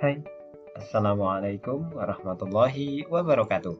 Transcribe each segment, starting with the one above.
Hai, Assalamualaikum warahmatullahi wabarakatuh.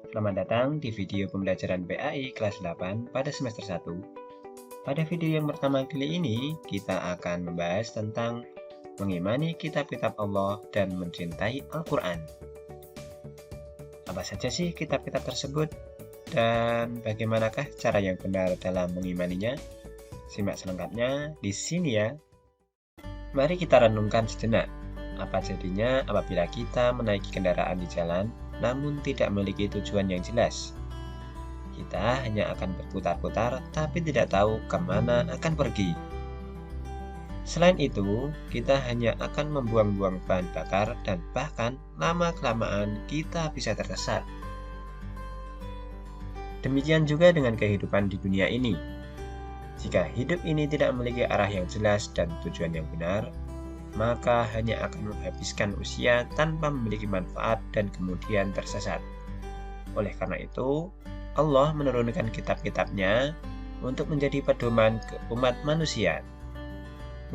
Selamat datang di video pembelajaran PAI kelas 8 pada semester 1. Pada video yang pertama kali ini, kita akan membahas tentang mengimani kitab-kitab Allah dan mencintai Al-Quran. Apa saja sih kitab-kitab tersebut? Dan bagaimanakah cara yang benar dalam mengimaninya? Simak selengkapnya di sini ya. Mari kita renungkan sejenak. Apa jadinya apabila kita menaiki kendaraan di jalan, namun tidak memiliki tujuan yang jelas? Kita hanya akan berputar-putar, tapi tidak tahu kemana akan pergi. Selain itu, kita hanya akan membuang-buang bahan bakar dan bahkan lama-kelamaan kita bisa tersesat. Demikian juga dengan kehidupan di dunia ini. Jika hidup ini tidak memiliki arah yang jelas dan tujuan yang benar, maka hanya akan menghabiskan usia tanpa memiliki manfaat dan kemudian tersesat. Oleh karena itu, Allah menurunkan kitab-kitabnya untuk menjadi pedoman ke umat manusia.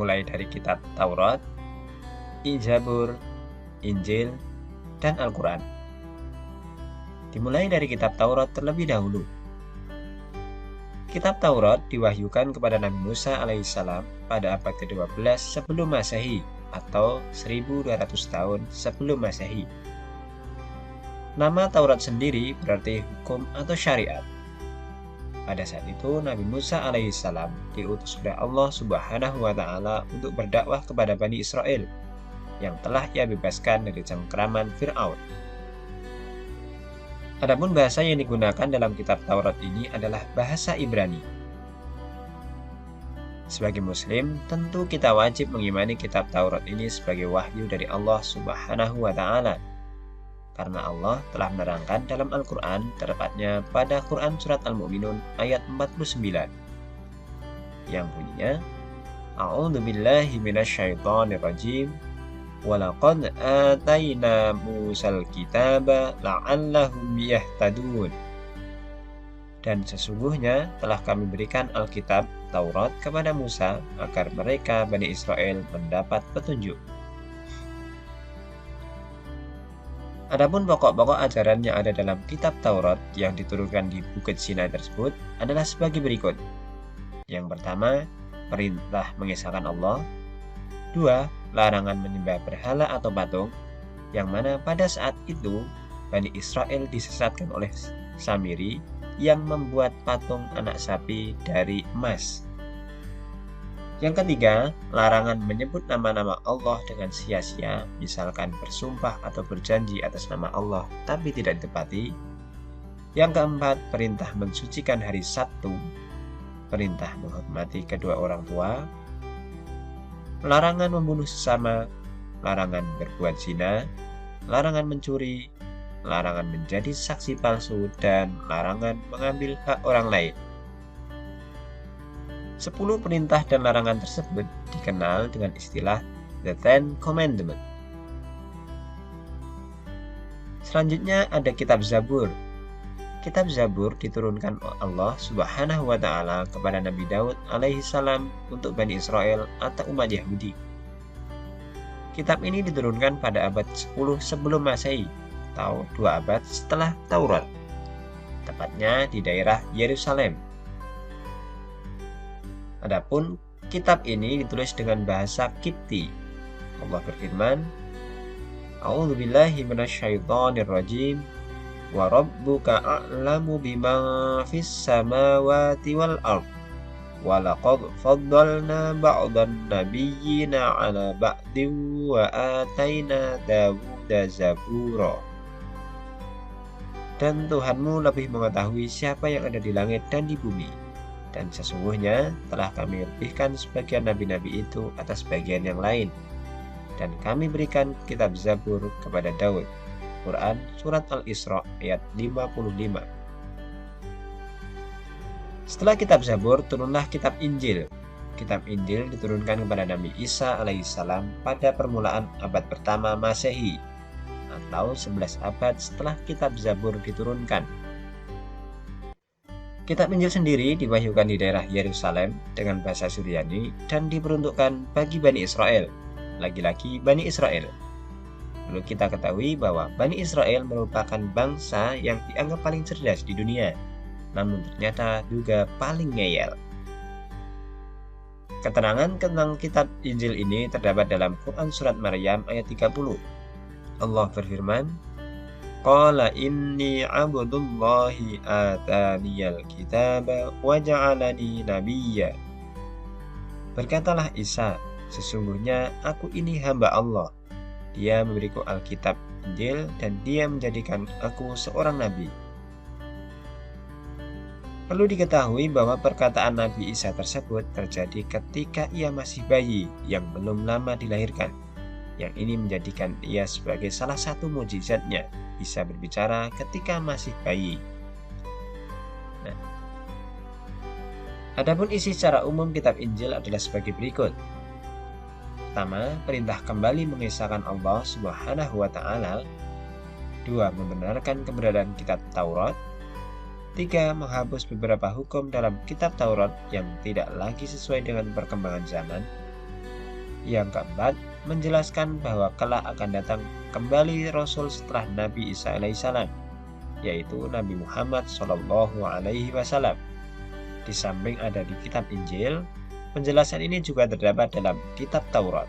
Mulai dari kitab Taurat, Zabur, Injil, dan Al-Quran. Dimulai dari kitab Taurat terlebih dahulu. Kitab Taurat diwahyukan kepada Nabi Musa alaihissalam pada abad ke-12 sebelum Masehi atau 1200 tahun sebelum Masehi. Nama Taurat sendiri berarti hukum atau syariat. Pada saat itu Nabi Musa alaihissalam diutus oleh Allah Subhanahu wa taala untuk berdakwah kepada Bani Israel yang telah ia bebaskan dari cengkraman Fir'aun. Adapun bahasa yang digunakan dalam kitab Taurat ini adalah bahasa Ibrani. Sebagai muslim, tentu kita wajib mengimani kitab Taurat ini sebagai wahyu dari Allah Subhanahu wa taala. Karena Allah telah menerangkan dalam Al-Quran, tepatnya pada Quran Surat Al-Mu'minun ayat 49, yang bunyinya, A'udzu billahi minasyaitonir rajim. Walaqad atayna Musal kitaba la'allahum yahtadun. Dan sesungguhnya telah kami berikan Alkitab Taurat kepada Musa agar mereka Bani Israel mendapat petunjuk. Adapun pokok-pokok ajaran yang ada dalam kitab Taurat yang diturunkan di Bukit Sinai tersebut adalah sebagai berikut. Yang pertama, perintah mengesahkan Allah. 2. Larangan menyembah berhala atau patung, yang mana pada saat itu Bani Israel disesatkan oleh Samiri yang membuat patung anak sapi dari emas. Yang ketiga, larangan menyebut nama-nama Allah dengan sia-sia, misalkan bersumpah atau berjanji atas nama Allah tapi tidak ditepati. Yang keempat, perintah mensucikan hari Sabtu, perintah menghormati kedua orang tua, larangan membunuh sesama, larangan berbuat zina, larangan mencuri, larangan menjadi saksi palsu, dan larangan mengambil hak orang lain. 10 perintah dan larangan tersebut dikenal dengan istilah The Ten Commandments. Selanjutnya ada kitab Zabur. Kitab Zabur diturunkan Allah Subhanahu wa taala kepada Nabi Daud alaihissalam untuk Bani Israel atau umat Yahudi. Kitab ini diturunkan pada abad 10 sebelum Masehi, atau 2 abad setelah Taurat, tepatnya di daerah Yerusalem. Adapun kitab ini ditulis dengan bahasa Kipti. Allah berfirman, A'udzu billahi minasyaitonir rajim. Wa rabbuka a'lamu bima fis samawati wal ard. Wa laqad faddalna ba'dan nabiyyina 'ala ba'din wa ataina Dawuda zabura. Dan Tuhanmu lebih mengetahui siapa yang ada di langit dan di bumi. Dan sesungguhnya telah kami lebihkan sebagian nabi-nabi itu atas bagian yang lain. Dan kami berikan kitab Zabur kepada Daud. Quran Surat Al-Isra ayat 55. Setelah kitab Zabur, turunlah kitab Injil. Kitab Injil diturunkan kepada Nabi Isa alaihissalam pada permulaan abad pertama Masehi, atau 11 abad setelah kitab Zabur diturunkan. Kitab Injil sendiri diwahyukan di daerah Yerusalem dengan bahasa Suryani dan diperuntukkan bagi Bani Israel. lagi-lagi Bani Israel. Perlu kita ketahui bahwa Bani Israel merupakan bangsa yang dianggap paling cerdas di dunia, namun ternyata juga paling ngeyel. Keterangan tentang kitab Injil ini terdapat dalam Quran Surat Maryam ayat 30. Allah berfirman, Qala inni abdullahi ataniyal kitaba wa ja'alani nabiyya. Berkatalah Isa, sesungguhnya aku ini hamba Allah. Dia memberiku Alkitab Injil dan dia menjadikan aku seorang nabi. Perlu diketahui bahwa perkataan Nabi Isa tersebut terjadi ketika ia masih bayi yang belum lama dilahirkan. Yang ini menjadikan ia sebagai salah satu mukjizatnya, bisa berbicara ketika masih bayi. Adapun isi secara umum kitab Injil adalah sebagai berikut. Pertama, perintah kembali mengesahkan Allah Subhanahu wa Ta'ala. 2. Membenarkan keberadaan kitab Taurat. 3. Menghapus beberapa hukum dalam kitab Taurat yang tidak lagi sesuai dengan perkembangan zaman. Yang keempat, menjelaskan bahwa kelak akan datang kembali Rasul setelah Nabi Isa alaihissalam, yaitu Nabi Muhammad SAW. Di samping ada di kitab Injil, penjelasan ini juga terdapat dalam kitab Taurat.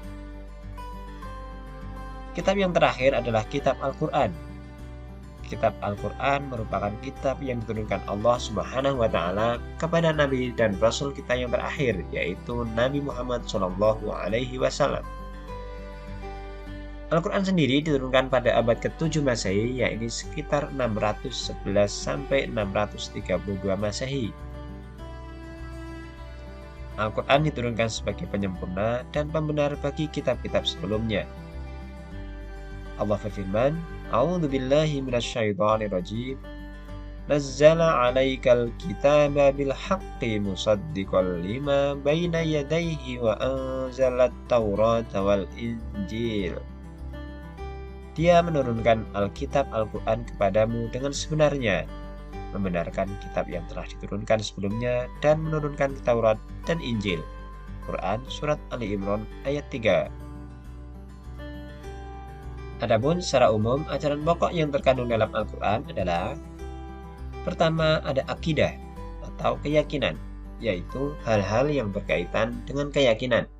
Kitab yang terakhir adalah kitab Al-Quran. Kitab Al-Quran merupakan kitab yang diturunkan Allah Subhanahu wa Ta'ala kepada Nabi dan Rasul kita yang terakhir, yaitu Nabi Muhammad SAW. Al-Quran sendiri diturunkan pada abad ke-7 Masehi, yaitu sekitar 611 sampai 632 Masehi. Al-Quran diturunkan sebagai penyempurna dan pembenar bagi kitab-kitab sebelumnya. Allah berfirman, A'udzu billahi minasyaitonir rajim. Nazzala 'alaikal kitaba bil haqqi musaddiqan lima baina yadayhi wa anzalat taurata wal injil. Dia menurunkan Alkitab Al-Quran kepadamu dengan sebenarnya, membenarkan kitab yang telah diturunkan sebelumnya dan menurunkan Taurat dan Injil. Quran Surat Ali Imran ayat 3. Adapun secara umum, ajaran pokok yang terkandung dalam Al-Quran adalah: pertama, ada akidah atau keyakinan, yaitu hal-hal yang berkaitan dengan keyakinan,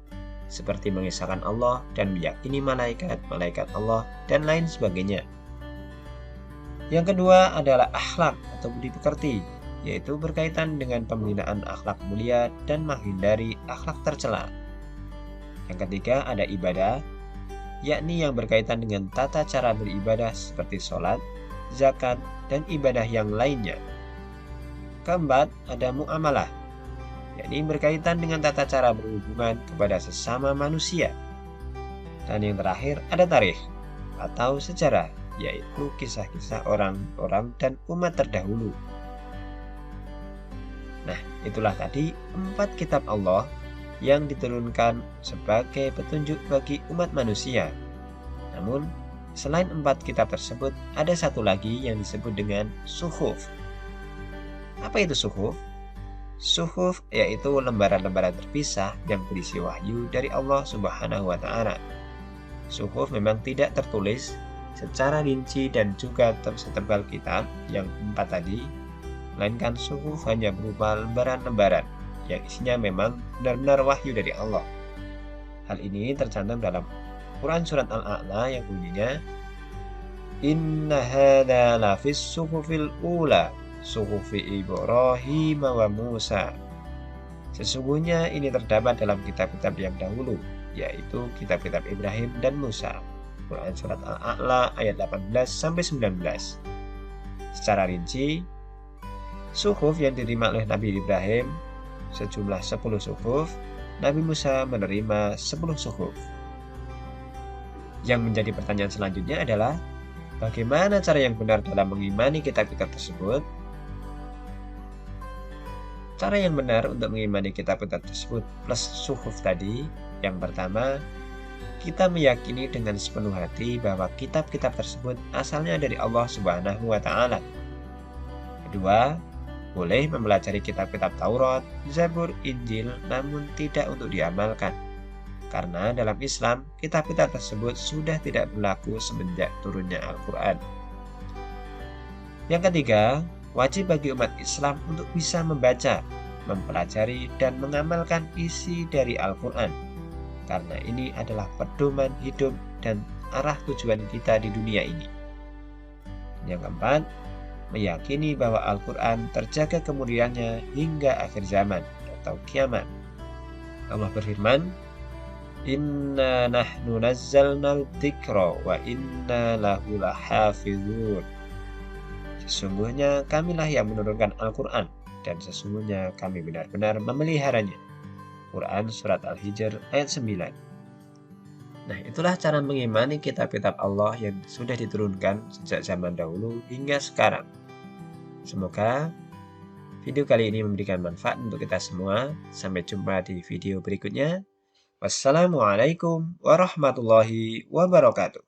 seperti mengesahkan Allah dan meyakini malaikat-malaikat Allah dan lain sebagainya. Yang kedua adalah akhlak atau budi pekerti, yaitu berkaitan dengan pembinaan akhlak mulia dan menghindari akhlak tercela. Yang ketiga ada ibadah, yakni yang berkaitan dengan tata cara beribadah seperti sholat, zakat, dan ibadah yang lainnya. Keempat ada muamalah, yakni berkaitan dengan tata cara berhubungan kepada sesama manusia. Dan yang terakhir ada tarikh atau sejarah, yaitu kisah-kisah orang-orang dan umat terdahulu. Nah, itulah tadi 4 kitab Allah yang diturunkan sebagai petunjuk bagi umat manusia. Namun, selain 4 kitab tersebut, ada satu lagi yang disebut dengan suhuf. Apa itu suhuf? Suhuf yaitu lembaran-lembaran terpisah yang berisi wahyu dari Allah Subhanahu wa Ta'ala. Suhuf memang tidak tertulis secara rinci dan juga setebal kitab yang 4 tadi, melainkan suhuf hanya berupa lembaran-lembaran yang isinya memang benar-benar wahyu dari Allah. Hal ini tercantum dalam Quran Surat Al-A'la yang bunyinya, Inna hadza lafis suhufil ula, suhufi Ibrahim wa Musa. Sesungguhnya ini terdapat dalam kitab-kitab yang dahulu, yaitu kitab-kitab Ibrahim dan Musa. Quran Surat Al-A'la ayat 18-19. Secara rinci, suhuf yang diterima oleh Nabi Ibrahim sejumlah 10 suhuf, Nabi Musa menerima 10 suhuf. Yang menjadi pertanyaan selanjutnya adalah, bagaimana cara yang benar dalam mengimani kitab-kitab tersebut? Cara yang benar untuk mengimani kitab-kitab tersebut plus suhuf tadi, yang pertama, kita meyakini dengan sepenuh hati bahwa kitab-kitab tersebut asalnya dari Allah Subhanahu wa Ta'ala. Kedua, boleh mempelajari kitab-kitab Taurat, Zabur, Injil, namun tidak untuk diamalkan. Karena dalam Islam, kitab-kitab tersebut sudah tidak berlaku semenjak turunnya Al-Quran. Yang ketiga, wajib bagi umat Islam untuk bisa membaca, mempelajari, dan mengamalkan isi dari Al-Quran. Karena ini adalah pedoman hidup dan arah tujuan kita di dunia ini. Yang keempat, meyakini bahwa Al-Quran terjaga kemuliaannya hingga akhir zaman atau kiamat. Allah berfirman, "Inna nahnu nazzalnal dzikra wa inna lahu lahafizun." Sesungguhnya kamilah yang menurunkan Al-Quran dan sesungguhnya kami benar-benar memeliharanya. Quran Surat Al-Hijr ayat 9. Nah, itulah cara mengimani kitab-kitab Allah yang sudah diturunkan sejak zaman dahulu hingga sekarang. Semoga video kali ini memberikan manfaat untuk kita semua. Sampai jumpa di video berikutnya. Wassalamualaikum warahmatullahi wabarakatuh.